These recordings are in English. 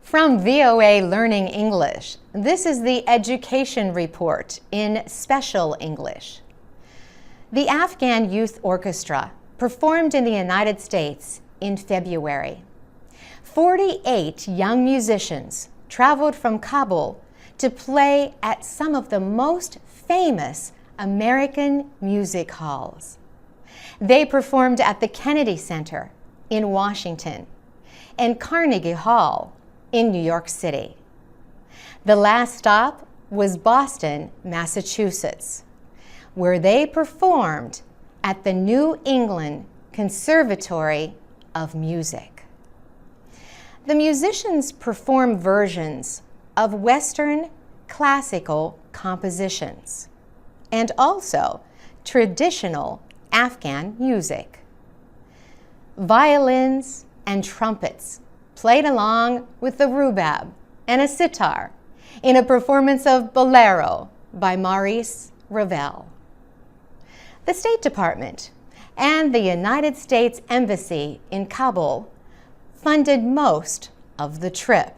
From VOA Learning English, this is the Education Report in Special English. The Afghan Youth Orchestra performed in the United States in February. 48 young musicians traveled from Kabul to play at some of the most famous American music halls. They performed at the Kennedy Center in Washington and Carnegie Hall in New York City. The last stop was Boston, Massachusetts, where they performed at the New England Conservatory of Music. The musicians perform versions of Western classical compositions and also traditional Afghan music. Violins and trumpets played along with the rubab and a sitar in a performance of Bolero by Maurice Ravel. The State Department and the United States Embassy in Kabul funded most of the trip.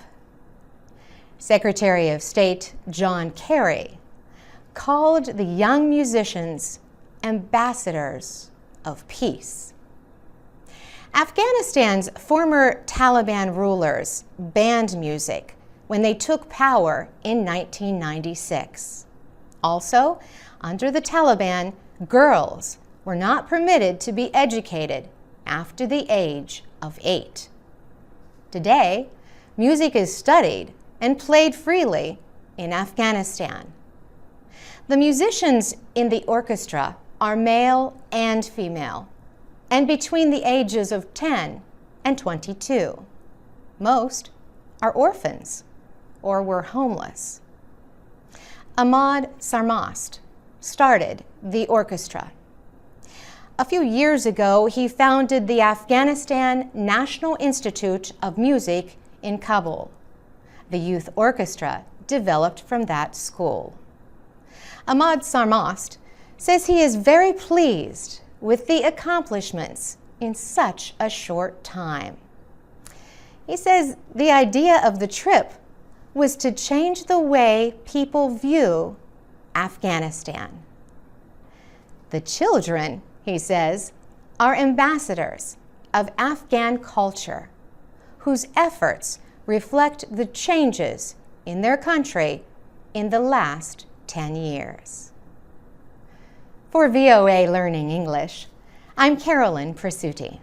Secretary of State John Kerry called the young musicians ambassadors of peace. Afghanistan's former Taliban rulers banned music when they took power in 1996. Also, under the Taliban, girls were not permitted to be educated after the age of 8. Today, music is studied and played freely in Afghanistan. The musicians in the orchestra are male and female, and between the ages of 10 and 22. Most are orphans or were homeless. Ahmad Sarmast started the orchestra. A few years ago, he founded the Afghanistan National Institute of Music in Kabul. The youth orchestra developed from that school. Ahmad Sarmast says he is very pleased with the accomplishments in such a short time. He says the idea of the trip was to change the way people view Afghanistan. The children, he says, are ambassadors of Afghan culture, whose efforts reflect the changes in their country in the last 10 years. For VOA Learning English, I'm Carolyn Presutti.